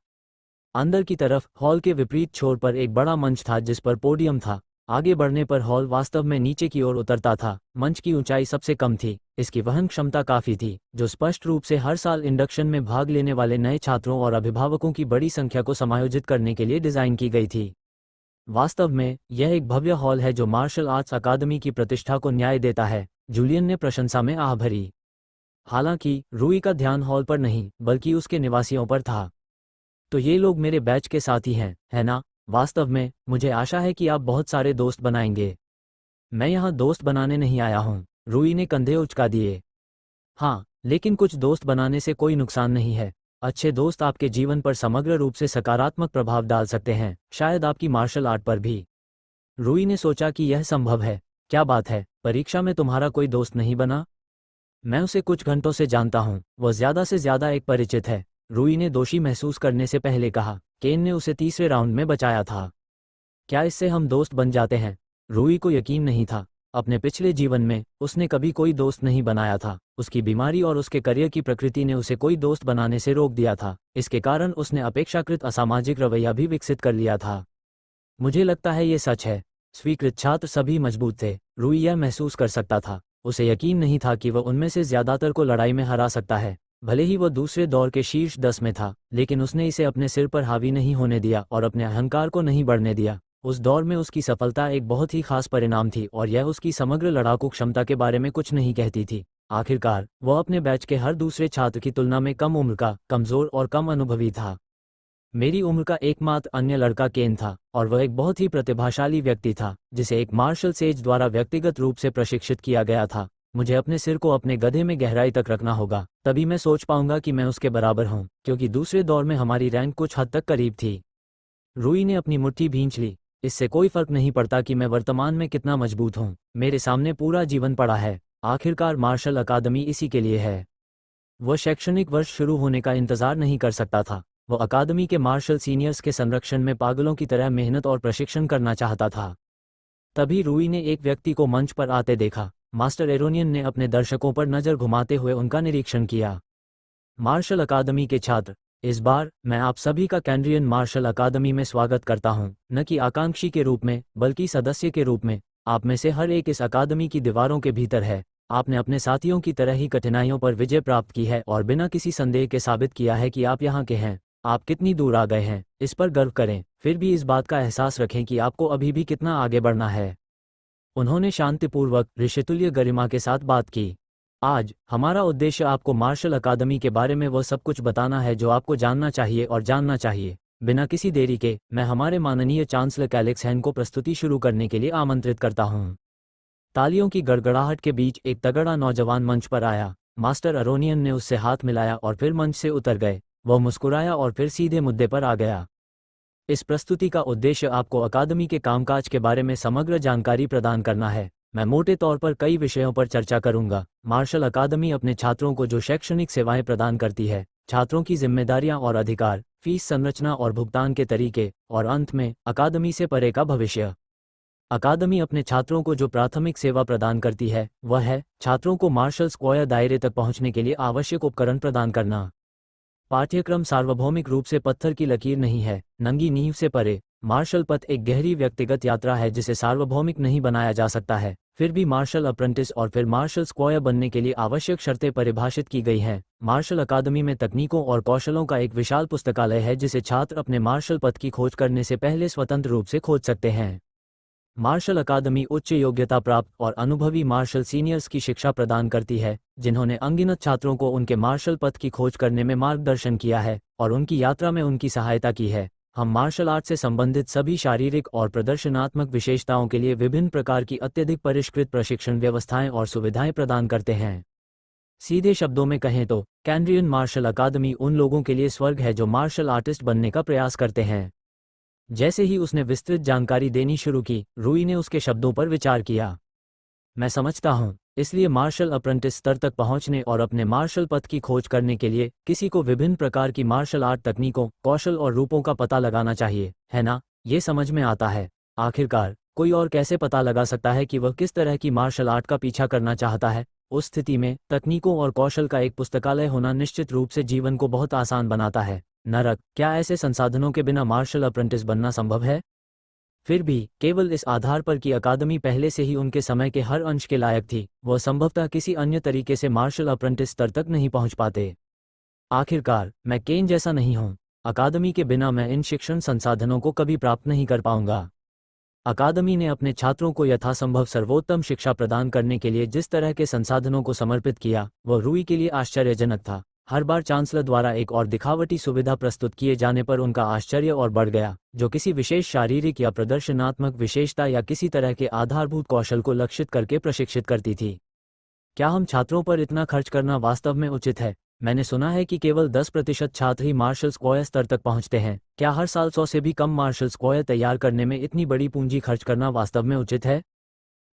अंदर की तरफ, हॉल के विपरीत छोर पर एक बड़ा मंच था जिस पर पोडियम था। आगे बढ़ने पर हॉल वास्तव में नीचे की ओर उतरता था। मंच की ऊंचाई सबसे कम थी, इसकी वहन क्षमता काफ़ी थी, जो स्पष्ट रूप से हर साल इंडक्शन में भाग लेने वाले नए छात्रों और अभिभावकों की बड़ी संख्या को समायोजित करने के लिए डिज़ाइन की गई थी। वास्तव में, यह एक भव्य हॉल है जो मार्शल आर्ट्स अकादमी की प्रतिष्ठा को न्याय देता है, जूलियन ने प्रशंसा में आह भरी। हालांकि, रूई का ध्यान हॉल पर नहीं, बल्कि उसके निवासियों पर था। तो ये लोग मेरे बैच के साथी हैं, है ना? वास्तव में, मुझे आशा है कि आप बहुत सारे दोस्त बनाएंगे। मैं यहाँ दोस्त बनाने नहीं आया हूँ, रूई ने कंधे उचका दिए। हाँ, लेकिन कुछ दोस्त बनाने से कोई नुकसान नहीं है। अच्छे दोस्त आपके जीवन पर समग्र रूप से सकारात्मक प्रभाव डाल सकते हैं, शायद आपकी मार्शल आर्ट पर भी। रूई ने सोचा कि यह संभव है। क्या बात है, परीक्षा में तुम्हारा कोई दोस्त नहीं बना? मैं उसे कुछ घंटों से जानता हूँ, वह ज़्यादा से ज़्यादा एक परिचित है, रूई ने दोषी महसूस करने से पहले कहा। केन ने उसे तीसरे राउंड में बचाया था। क्या इससे हम दोस्त बन जाते हैं? रूई को यकीन नहीं था। अपने पिछले जीवन में, उसने कभी कोई दोस्त नहीं बनाया था। उसकी बीमारी और उसके करियर की प्रकृति ने उसे कोई दोस्त बनाने से रोक दिया था। इसके कारण उसने अपेक्षाकृत असामाजिक रवैया भी विकसित कर लिया था। मुझे लगता है ये सच है। स्वीकृत छात्र सभी मजबूत थे, रूई यह महसूस कर सकता था। उसे यकीन नहीं था कि वह उनमें से ज़्यादातर को लड़ाई में हरा सकता है। भले ही वह दूसरे दौर के शीर्ष 10 में था, लेकिन उसने इसे अपने सिर पर हावी नहीं होने दिया और अपने अहंकार को नहीं बढ़ने दिया। उस दौर में उसकी सफलता एक बहुत ही खास परिणाम थी और यह उसकी समग्र लड़ाकू क्षमता के बारे में कुछ नहीं कहती थी। आखिरकार, वह अपने बैच के हर दूसरे छात्र की तुलना में कम उम्र का, कमज़ोर और कम अनुभवी था। मेरी उम्र का एकमात्र अन्य लड़का केन था, और वह एक बहुत ही प्रतिभाशाली व्यक्ति था, जिसे एक मार्शल सेज द्वारा व्यक्तिगत रूप से प्रशिक्षित किया गया था। मुझे अपने सिर को अपने गधे में गहराई तक रखना होगा, तभी मैं सोच पाऊंगा कि मैं उसके बराबर हूं, क्योंकि दूसरे दौर में हमारी रैंक कुछ हद तक करीब थी। रूई ने अपनी मुट्ठी भींच ली। इससे कोई फर्क नहीं पड़ता कि मैं वर्तमान में कितना मजबूत हूं, मेरे सामने पूरा जीवन पड़ा है। आखिरकार मार्शल अकादमी इसी के लिए है। वह शैक्षणिक वर्ष शुरू होने का इंतजार नहीं कर सकता था। वह अकादमी के मार्शल सीनियर्स के संरक्षण में पागलों की तरह मेहनत और प्रशिक्षण करना चाहता था। तभी रूई ने एक व्यक्ति को मंच पर आते देखा। मास्टर एरोनियन ने अपने दर्शकों पर नज़र घुमाते हुए उनका निरीक्षण किया। मार्शल अकादमी के छात्र, इस बार मैं आप सभी का कैंड्रियन मार्शल अकादमी में स्वागत करता हूं, न कि आकांक्षी के रूप में, बल्कि सदस्य के रूप में। आप में से हर एक इस अकादमी की दीवारों के भीतर है। आपने अपने साथियों की तरह ही कठिनाइयों पर विजय प्राप्त की है और बिना किसी संदेह के साबित किया है कि आप यहाँ के हैं। आप कितनी दूर आ गए हैं, इस पर गर्व करें, फिर भी इस बात का एहसास रखें कि आपको अभी भी कितना आगे बढ़ना है। उन्होंने शांतिपूर्वक, ऋषितुल्य गरिमा के साथ बात की। आज, हमारा उद्देश्य आपको मार्शल अकादमी के बारे में वह सब कुछ बताना है जो आपको जानना चाहिए और जानना चाहिए। बिना किसी देरी के, मैं हमारे माननीय चांसलर कैलेक्स हैन को प्रस्तुति शुरू करने के लिए आमंत्रित करता हूँ। तालियों की गड़गड़ाहट के बीच एक तगड़ा नौजवान मंच पर आया। मास्टर अरोनियन ने उससे हाथ मिलाया और फिर मंच से उतर गए। वह मुस्कुराया और फिर सीधे मुद्दे पर आ गया। इस प्रस्तुति का उद्देश्य आपको अकादमी के कामकाज के बारे में समग्र जानकारी प्रदान करना है। मैं मोटे तौर पर कई विषयों पर चर्चा करूंगा। मार्शल अकादमी अपने छात्रों को जो शैक्षणिक सेवाएं प्रदान करती है, छात्रों की जिम्मेदारियां और अधिकार, फीस संरचना और भुगतान के तरीके, और अंत में, अकादमी से परे का भविष्य। अकादमी अपने छात्रों को जो प्राथमिक सेवा प्रदान करती है, वह है छात्रों को मार्शल स्क्वायर दायरे तक पहुंचने के लिए आवश्यक उपकरण प्रदान करना। पाठ्यक्रम सार्वभौमिक रूप से पत्थर की लकीर नहीं है, नंगी नींव से परे। मार्शल पथ एक गहरी व्यक्तिगत यात्रा है जिसे सार्वभौमिक नहीं बनाया जा सकता है। फिर भी मार्शल अप्रेंटिस और फिर मार्शल स्क्वायर बनने के लिए आवश्यक शर्तें परिभाषित की गई हैं। मार्शल अकादमी में तकनीकों और कौशलों का एक विशाल पुस्तकालय है जिसे छात्र अपने मार्शल पद की खोज करने से पहले स्वतंत्र रूप से खोज सकते हैं। मार्शल अकादमी उच्च योग्यता प्राप्त और अनुभवी मार्शल सीनियर्स की शिक्षा प्रदान करती है, जिन्होंने अनगिनत छात्रों को उनके मार्शल पथ की खोज करने में मार्गदर्शन किया है और उनकी यात्रा में उनकी सहायता की है। हम मार्शल आर्ट से संबंधित सभी शारीरिक और प्रदर्शनात्मक विशेषताओं के लिए विभिन्न प्रकार की अत्यधिक परिष्कृत प्रशिक्षण व्यवस्थाएं और सुविधाएं प्रदान करते हैं। सीधे शब्दों में कहें तो कैनरियन मार्शल अकादमी उन लोगों के लिए स्वर्ग है जो मार्शल आर्टिस्ट बनने का प्रयास करते हैं। जैसे ही उसने विस्तृत जानकारी देनी शुरू की, रूई ने उसके शब्दों पर विचार किया। मैं समझता हूँ, इसलिए मार्शल अप्रेंटिस स्तर तक पहुँचने और अपने मार्शल पथ की खोज करने के लिए किसी को विभिन्न प्रकार की मार्शल आर्ट तकनीकों, कौशल और रूपों का पता लगाना चाहिए, है ना? ये समझ में आता है। आखिरकार कोई और कैसे पता लगा सकता है कि वह किस तरह की मार्शल आर्ट का पीछा करना चाहता है? उस स्थिति में तकनीकों और कौशल का एक पुस्तकालय होना निश्चित रूप से जीवन को बहुत आसान बनाता है। नरक, क्या ऐसे संसाधनों के बिना मार्शल अप्रेंटिस बनना संभव है? फिर भी केवल इस आधार पर कि अकादमी पहले से ही उनके समय के हर अंश के लायक थी, वह संभवतः किसी अन्य तरीके से मार्शल अप्रेंटिस स्तर तक नहीं पहुंच पाते। आखिरकार मैं केन जैसा नहीं हूं। अकादमी के बिना मैं इन शिक्षण संसाधनों को कभी प्राप्त नहीं कर पाऊंगा। अकादमी ने अपने छात्रों को यथासंभव सर्वोत्तम शिक्षा प्रदान करने के लिए जिस तरह के संसाधनों को समर्पित किया, वह रूई के लिए आश्चर्यजनक था। हर बार चांसलर द्वारा एक और दिखावटी सुविधा प्रस्तुत किए जाने पर उनका आश्चर्य और बढ़ गया, जो किसी विशेष शारीरिक या प्रदर्शनात्मक विशेषता या किसी तरह के आधारभूत कौशल को लक्षित करके प्रशिक्षित करती थी। क्या हम छात्रों पर इतना खर्च करना वास्तव में उचित है? मैंने सुना है कि केवल 10% छात्र ही मार्शल स्क्वायर स्तर तक पहुंचते हैं। क्या हर साल 100 से भी कम मार्शल स्क्वायर तैयार करने में इतनी बड़ी पूंजी खर्च करना वास्तव में उचित है?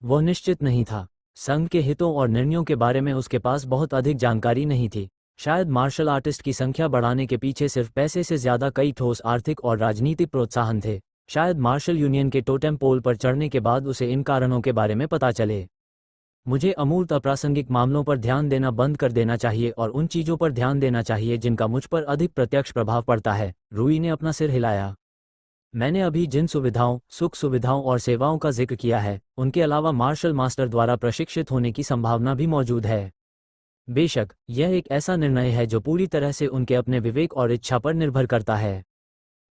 वह निश्चित नहीं था। संघ के हितों और निर्णयों के बारे में उसके पास बहुत अधिक जानकारी नहीं थी। शायद मार्शल आर्टिस्ट की संख्या बढ़ाने के पीछे सिर्फ पैसे से ज्यादा कई ठोस आर्थिक और राजनीतिक प्रोत्साहन थे। शायद मार्शल यूनियन के टोटेम पोल पर चढ़ने के बाद उसे इन कारणों के बारे में पता चले। मुझे अमूर्त अप्रासंगिक मामलों पर ध्यान देना बंद कर देना चाहिए और उन चीजों पर ध्यान देना चाहिए जिनका मुझ पर अधिक प्रत्यक्ष प्रभाव पड़ता है। रूई ने अपना सिर हिलाया। मैंने अभी जिन सुविधाओं, सुख सुविधाओं और सेवाओं का जिक्र किया है, उनके अलावा मार्शल मास्टर द्वारा प्रशिक्षित होने की संभावना भी मौजूद है। बेशक यह एक ऐसा निर्णय है जो पूरी तरह से उनके अपने विवेक और इच्छा पर निर्भर करता है।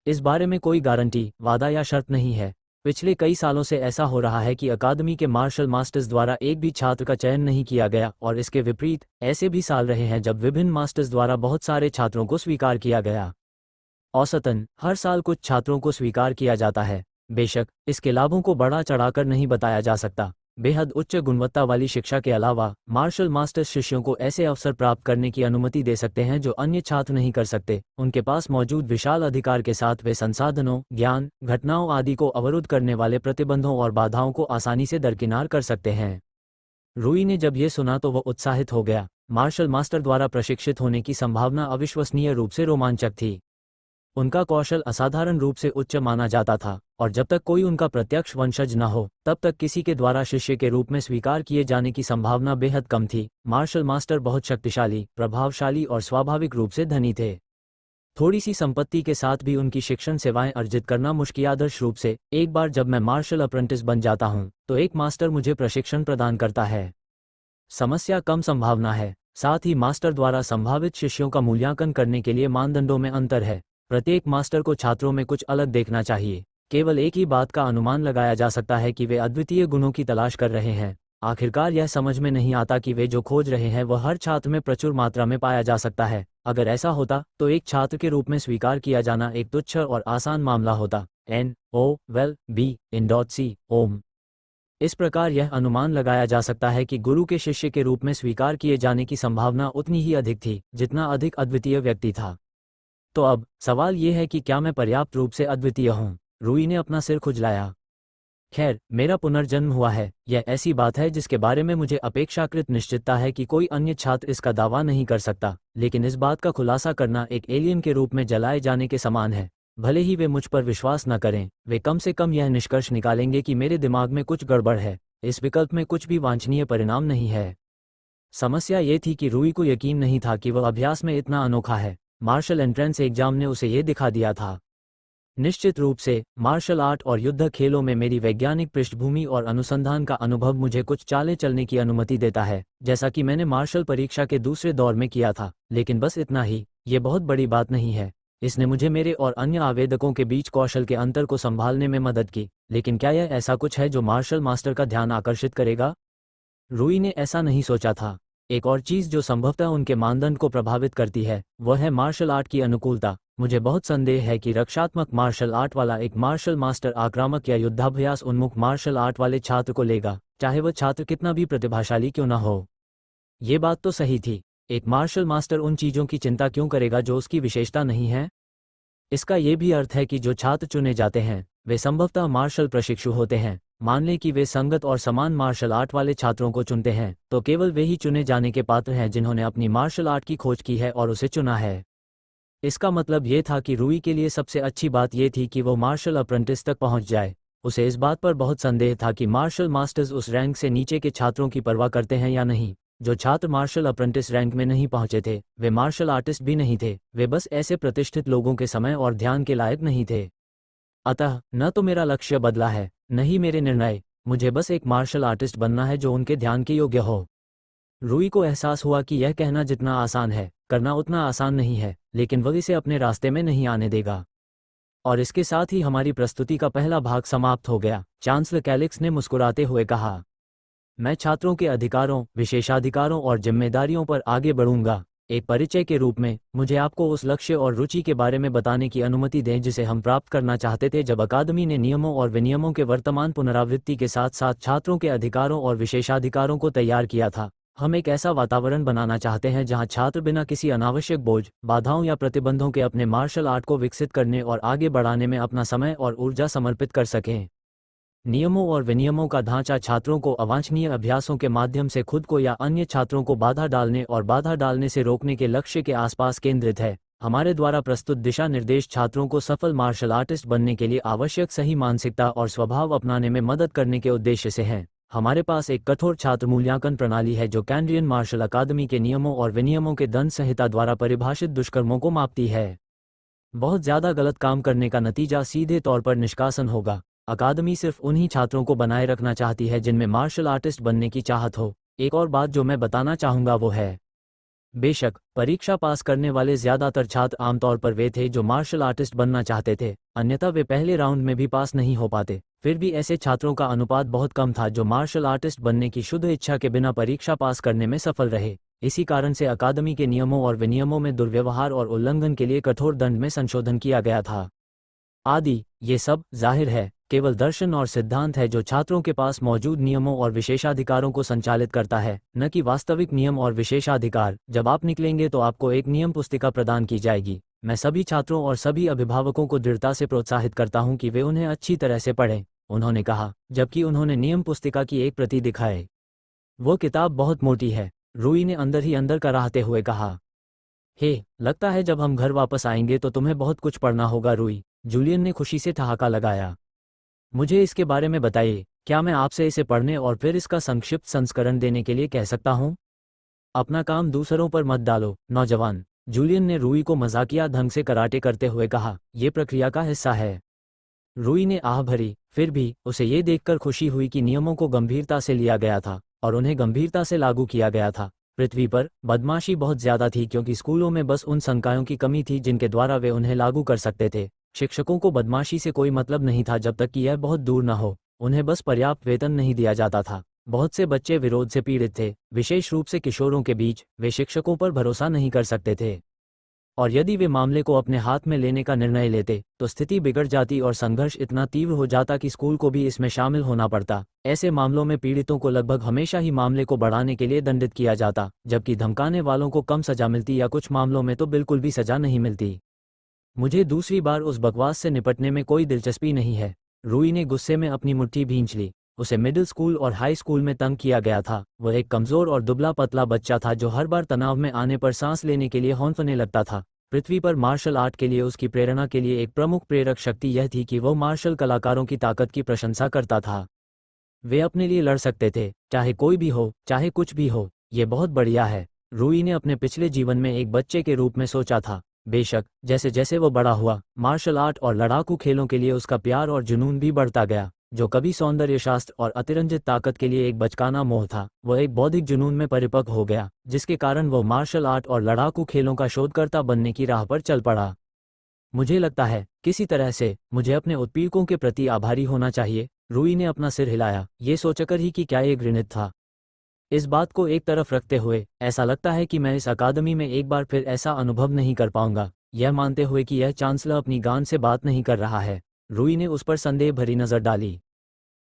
इस बारे में कोई गारंटी, वादा या शर्त नहीं है। पिछले कई सालों से ऐसा हो रहा है कि अकादमी के मार्शल मास्टर्स द्वारा एक भी छात्र का चयन नहीं किया गया, और इसके विपरीत ऐसे भी साल रहे हैं जब विभिन्न मास्टर्स द्वारा बहुत सारे छात्रों को स्वीकार किया गया। औसतन हर साल कुछ छात्रों को स्वीकार किया जाता है। बेशक इसके लाभों को बढ़ा चढ़ाकर नहीं बताया जा सकता। बेहद उच्च गुणवत्ता वाली शिक्षा के अलावा मार्शल मास्टर्स शिष्यों को ऐसे अवसर प्राप्त करने की अनुमति दे सकते हैं जो अन्य छात्र नहीं कर सकते। उनके पास मौजूद विशाल अधिकार के साथ वे संसाधनों, ज्ञान, घटनाओं आदि को अवरुद्ध करने वाले प्रतिबंधों और बाधाओं को आसानी से दरकिनार कर सकते हैं। रूई ने जब ये सुना तो वह उत्साहित हो गया। मार्शल मास्टर द्वारा प्रशिक्षित होने की संभावना अविश्वसनीय रूप से रोमांचक थी। उनका कौशल असाधारण रूप से उच्च माना जाता था, और जब तक कोई उनका प्रत्यक्ष वंशज न हो, तब तक किसी के द्वारा शिष्य के रूप में स्वीकार किए जाने की संभावना बेहद कम थी। मार्शल मास्टर बहुत शक्तिशाली, प्रभावशाली और स्वाभाविक रूप से धनी थे। थोड़ी सी संपत्ति के साथ भी उनकी शिक्षण सेवाएं अर्जित करना मुश्किल। आदर्श रूप से एक बार जब मैं मार्शल अप्रेंटिस बन जाता हूं, तो एक मास्टर मुझे प्रशिक्षण प्रदान करता है। समस्या कम संभावना है। साथ ही मास्टर द्वारा संभावित शिष्यों का मूल्यांकन करने के लिए मानदंडों में अंतर है। प्रत्येक मास्टर को छात्रों में कुछ अलग देखना चाहिए। केवल एक ही बात का अनुमान लगाया जा सकता है कि वे अद्वितीय गुणों की तलाश कर रहे हैं। आखिरकार यह समझ में नहीं आता कि वे जो खोज रहे हैं वह हर छात्र में प्रचुर मात्रा में पाया जा सकता है। अगर ऐसा होता तो एक छात्र के रूप में स्वीकार किया जाना एक तुच्छ और आसान मामला होता। NOVEL-B ओम। इस प्रकार यह अनुमान लगाया जा सकता है कि गुरु के शिष्य के रूप में स्वीकार किए जाने की संभावना उतनी ही अधिक थी जितना अधिक अद्वितीय व्यक्ति था। तो अब सवाल यह है कि क्या मैं पर्याप्त रूप से अद्वितीय हूँ? रूई ने अपना सिर खुजलाया। खैर, मेरा पुनर्जन्म हुआ है, यह ऐसी बात है जिसके बारे में मुझे अपेक्षाकृत निश्चितता है कि कोई अन्य छात्र इसका दावा नहीं कर सकता, लेकिन इस बात का खुलासा करना एक एलियन के रूप में जलाए जाने के समान है। भले ही वे मुझ पर विश्वास न करें, वे कम से कम यह निष्कर्ष निकालेंगे कि मेरे दिमाग में कुछ गड़बड़ है। इस विकल्प में कुछ भी वांछनीय परिणाम नहीं है। समस्या ये थी कि रूई को यकीन नहीं था कि वह अभ्यास में इतना अनोखा है। मार्शल एंट्रेंस एग्जाम ने उसे ये दिखा दिया था। निश्चित रूप से मार्शल आर्ट और युद्ध खेलों में मेरी वैज्ञानिक पृष्ठभूमि और अनुसंधान का अनुभव मुझे कुछ चालें चलने की अनुमति देता है, जैसा कि मैंने मार्शल परीक्षा के दूसरे दौर में किया था। लेकिन बस इतना ही, ये बहुत बड़ी बात नहीं है। इसने मुझे मेरे और अन्य आवेदकों के बीच कौशल के अंतर को संभालने में मदद की। लेकिन क्या यह ऐसा कुछ है जो मार्शल मास्टर का ध्यान आकर्षित करेगा? रूई ने ऐसा नहीं सोचा था। एक और चीज़ जो संभवतः उनके मानदंड को प्रभावित करती है वह है मार्शल आर्ट की अनुकूलता। मुझे बहुत संदेह है कि रक्षात्मक मार्शल आर्ट वाला एक मार्शल मास्टर आक्रामक या युद्धाभ्यास उन्मुख मार्शल आर्ट वाले छात्र को लेगा, चाहे वह छात्र कितना भी प्रतिभाशाली क्यों न हो। ये बात तो सही थी। एक मार्शल मास्टर उन चीज़ों की चिंता क्यों करेगा जो उसकी विशेषता नहीं है? इसका ये भी अर्थ है कि जो छात्र चुने जाते हैं वे संभवतः मार्शल प्रशिक्षु होते हैं। मान लें कि वे संगत और समान मार्शल आर्ट वाले छात्रों को चुनते हैं, तो केवल वे ही चुने जाने के पात्र हैं जिन्होंने अपनी मार्शल आर्ट की खोज की है और उसे चुना है। इसका मतलब ये था कि रूई के लिए सबसे अच्छी बात यह थी कि वो मार्शल अप्रेंटिस तक पहुंच जाए। उसे इस बात पर बहुत संदेह था कि मार्शल मास्टर्स उस रैंक से नीचे के छात्रों की परवाह करते हैं या नहीं। जो छात्र मार्शल अप्रेंटिस रैंक में नहीं पहुंचे थे वे मार्शल आर्टिस्ट भी नहीं थे, वे बस ऐसे प्रतिष्ठित लोगों के समय और ध्यान के लायक नहीं थे। अतः न तो मेरा लक्ष्य बदला है, न ही मेरे निर्णय। मुझे बस एक मार्शल आर्टिस्ट बनना है जो उनके ध्यान के योग्य हो। रूई को एहसास हुआ कि यह कहना जितना आसान है, करना उतना आसान नहीं है, लेकिन वह इसे अपने रास्ते में नहीं आने देगा। और इसके साथ ही हमारी प्रस्तुति का पहला भाग समाप्त हो गया। चांसलर कैलिक्स ने मुस्कुराते हुए कहा, मैं छात्रों के अधिकारों, विशेषाधिकारों और जिम्मेदारियों पर आगे बढ़ूंगा। एक परिचय के रूप में मुझे आपको उस लक्ष्य और रुचि के बारे में बताने की अनुमति दें जिसे हम प्राप्त करना चाहते थे जब अकादमी ने नियमों और विनियमों के वर्तमान पुनरावृत्ति के साथ साथ छात्रों के अधिकारों और विशेषाधिकारों को तैयार किया था। हम एक ऐसा वातावरण बनाना चाहते हैं जहां छात्र बिना किसी अनावश्यक बोझ, बाधाओं या प्रतिबंधों के अपने मार्शल आर्ट को विकसित करने और आगे बढ़ाने में अपना समय और ऊर्जा समर्पित कर सकें। नियमों और विनियमों का ढांचा छात्रों को अवांछनीय अभ्यासों के माध्यम से खुद को या अन्य छात्रों को बाधा डालने और बाधा डालने से रोकने के लक्ष्य के आसपास केंद्रित है। हमारे द्वारा प्रस्तुत दिशा निर्देश छात्रों को सफल मार्शल आर्टिस्ट बनने के लिए आवश्यक सही मानसिकता और स्वभाव अपनाने में मदद करने के उद्देश्य से हैं। हमारे पास एक कठोर छात्र मूल्यांकन प्रणाली है जो कैनेडियन मार्शल अकादमी के नियमों और विनियमों के दंड संहिता द्वारा परिभाषित दुष्कर्मों को मापती है। बहुत ज़्यादा गलत काम करने का नतीजा सीधे तौर पर निष्कासन होगा। अकादमी सिर्फ उन्हीं छात्रों को बनाए रखना चाहती है जिनमें मार्शल आर्टिस्ट बनने की चाहत हो। एक और बात जो मैं बताना चाहूँगा वो है, बेशक परीक्षा पास करने वाले ज़्यादातर छात्र आमतौर पर वे थे जो मार्शल आर्टिस्ट बनना चाहते थे, अन्यथा वे पहले राउंड में भी पास नहीं हो पाते। फिर भी ऐसे छात्रों का अनुपात बहुत कम था जो मार्शल आर्टिस्ट बनने की शुद्ध इच्छा के बिना परीक्षा पास करने में सफल रहे। इसी कारण से अकादमी के नियमों और विनियमों में दुर्व्यवहार और उल्लंघन के लिए कठोर दंड में संशोधन किया गया था। आदि ये सब जाहिर है केवल दर्शन और सिद्धांत है जो छात्रों के पास मौजूद नियमों और विशेषाधिकारों को संचालित करता है, न कि वास्तविक नियम और विशेषाधिकार। जब आप निकलेंगे तो आपको एक नियम पुस्तिका प्रदान की जाएगी। मैं सभी छात्रों और सभी अभिभावकों को दृढ़ता से प्रोत्साहित करता हूं कि वे उन्हें अच्छी तरह से पढ़ें, उन्होंने कहा, जबकि उन्होंने नियम पुस्तिका की एक प्रति दिखाई। वो किताब बहुत मोटी है, रूई ने अंदर ही अंदर कराहते हुए कहा। हे, लगता है जब हम घर वापस आएंगे तो तुम्हें बहुत कुछ पढ़ना होगा रूई, जूलियन ने खुशी से ठहाका लगाया। मुझे इसके बारे में बताइए, क्या मैं आपसे इसे पढ़ने और फिर इसका संक्षिप्त संस्करण देने के लिए कह सकता हूँ? अपना काम दूसरों पर मत डालो, नौजवान, जूलियन ने रूई को मजाकिया ढंग से कराटे करते हुए कहा। यह प्रक्रिया का हिस्सा है। रूई ने आह भरी, फिर भी उसे ये देखकर खुशी हुई कि नियमों को गंभीरता से लिया गया था और उन्हें गंभीरता से लागू किया गया था। पृथ्वी पर बदमाशी बहुत ज्यादा थी क्योंकि स्कूलों में बस उन संकायों की कमी थी जिनके द्वारा वे उन्हें लागू कर सकते थे। शिक्षकों को बदमाशी से कोई मतलब नहीं था जब तक कि यह बहुत दूर न हो। उन्हें बस पर्याप्त वेतन नहीं दिया जाता था। बहुत से बच्चे विरोध से पीड़ित थे, विशेष रूप से किशोरों के बीच। वे शिक्षकों पर भरोसा नहीं कर सकते थे और यदि वे मामले को अपने हाथ में लेने का निर्णय लेते तो स्थिति बिगड़ जाती और संघर्ष इतना तीव्र हो जाता कि स्कूल को भी इसमें शामिल होना पड़ता। ऐसे मामलों में पीड़ितों को लगभग हमेशा ही मामले को बढ़ाने के लिए दंडित किया जाता, जबकि धमकाने वालों को कम सजा मिलती या कुछ मामलों में तो बिल्कुल भी सजा नहीं मिलती। मुझे दूसरी बार उस बकवास से निपटने में कोई दिलचस्पी नहीं है। रूई ने गुस्से में अपनी मुट्ठी भींच ली। उसे मिडिल स्कूल और हाई स्कूल में तंग किया गया था। वह एक कमज़ोर और दुबला पतला बच्चा था जो हर बार तनाव में आने पर सांस लेने के लिए हौंफने लगता था। पृथ्वी पर मार्शल आर्ट के लिए उसकी प्रेरणा के लिए एक प्रमुख प्रेरक शक्ति यह थी कि वह मार्शल कलाकारों की ताकत की प्रशंसा करता था। वे अपने लिए लड़ सकते थे, चाहे कोई भी हो, चाहे कुछ भी हो। यह बहुत बढ़िया है, रूई ने अपने पिछले जीवन में एक बच्चे के रूप में सोचा था। बेशक जैसे जैसे वो बड़ा हुआ, मार्शल आर्ट और लड़ाकू खेलों के लिए उसका प्यार और जुनून भी बढ़ता गया। जो कभी सौंदर्य शास्त्र और अतिरंजित ताकत के लिए एक बचकाना मोह था, वह एक बौद्धिक जुनून में परिपक्व हो गया, जिसके कारण वो मार्शल आर्ट और लड़ाकू खेलों का शोधकर्ता बनने की राह पर चल पड़ा। मुझे लगता है किसी तरह से मुझे अपने उत्पीड़कों के प्रति आभारी होना चाहिए। रूई ने अपना सिर हिलाया, ये सोचकर ही कि क्या ये घृणित था। इस बात को एक तरफ रखते हुए ऐसा लगता है कि मैं इस अकादमी में एक बार फिर ऐसा अनुभव नहीं कर पाऊंगा, यह मानते हुए कि यह चांसलर अपनी गांड से बात नहीं कर रहा है। रूई ने उस पर संदेह भरी नजर डाली।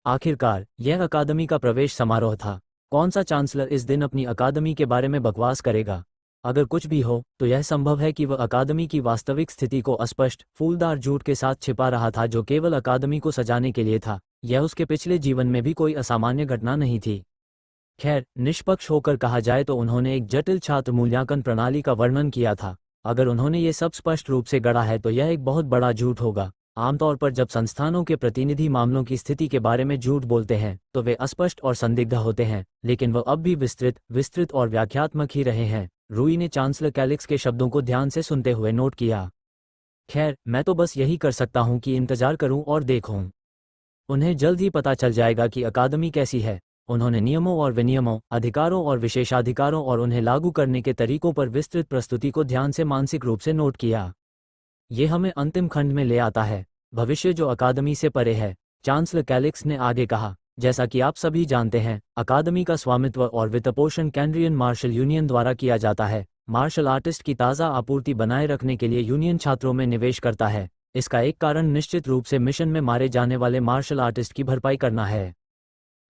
आखिरकार यह अकादमी का प्रवेश समारोह था। कौन सा चांसलर इस दिन अपनी अकादमी के बारे में बकवास करेगा? अगर कुछ भी हो तो यह संभव है कि वह अकादमी की वास्तविक स्थिति को अस्पष्ट फूलदार झूठ के साथ छिपा रहा था, जो केवल अकादमी को सजाने के लिए था। यह उसके पिछले जीवन में भी कोई असामान्य घटना नहीं थी। खैर, निष्पक्ष होकर कहा जाए तो उन्होंने एक जटिल छात्र मूल्यांकन प्रणाली का वर्णन किया था। अगर उन्होंने ये सब स्पष्ट रूप से गढ़ा है तो यह एक बहुत बड़ा झूठ होगा। आमतौर पर जब संस्थानों के प्रतिनिधि मामलों की स्थिति के बारे में झूठ बोलते हैं तो वे अस्पष्ट और संदिग्ध होते हैं, लेकिन वह अब भी विस्तृत और व्याख्यात्मक ही रहे हैं। रूई ने चांसलर कैलिक्स के शब्दों को ध्यान से सुनते हुए नोट किया। खैर, मैं तो बस यही कर सकता हूँ कि इंतजार करूँ और देखूँ। उन्हें जल्द ही पता चल जाएगा कि अकादमी कैसी है। उन्होंने नियमों और विनियमों, अधिकारों और विशेषाधिकारों और उन्हें लागू करने के तरीकों पर विस्तृत प्रस्तुति को ध्यान से मानसिक रूप से नोट किया। ये हमें अंतिम खंड में ले आता है, भविष्य जो अकादमी से परे है। चांसलर कैलिक्स ने आगे कहा, जैसा कि आप सभी जानते हैं, अकादमी का स्वामित्व और वित्तपोषण कैंड्रियन मार्शल यूनियन द्वारा किया जाता है। मार्शल आर्टिस्ट की ताज़ा आपूर्ति बनाए रखने के लिए यूनियन छात्रों में निवेश करता है। इसका एक कारण निश्चित रूप से मिशन में मारे जाने वाले मार्शल आर्टिस्ट की भरपाई करना है।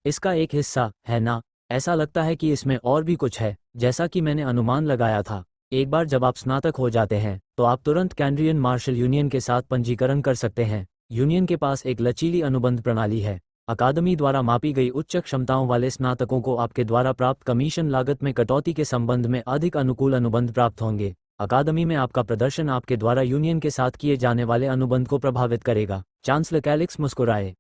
इसका एक हिस्सा है ना? ऐसा लगता है कि इसमें और भी कुछ है, जैसा कि मैंने अनुमान लगाया था। एक बार जब आप स्नातक हो जाते हैं तो आप तुरंत कैंड्रियन मार्शल यूनियन के साथ पंजीकरण कर सकते हैं। यूनियन के पास एक लचीली अनुबंध प्रणाली है। अकादमी द्वारा मापी गई उच्च क्षमताओं वाले स्नातकों को आपके द्वारा प्राप्त कमीशन लागत में कटौती के संबंध में अधिक अनुकूल अनुबंध प्राप्त होंगे। अकादमी में आपका प्रदर्शन आपके द्वारा यूनियन के साथ किए जाने वाले अनुबंध को प्रभावित करेगा। चांसलर कैलिक्स मुस्कुराए।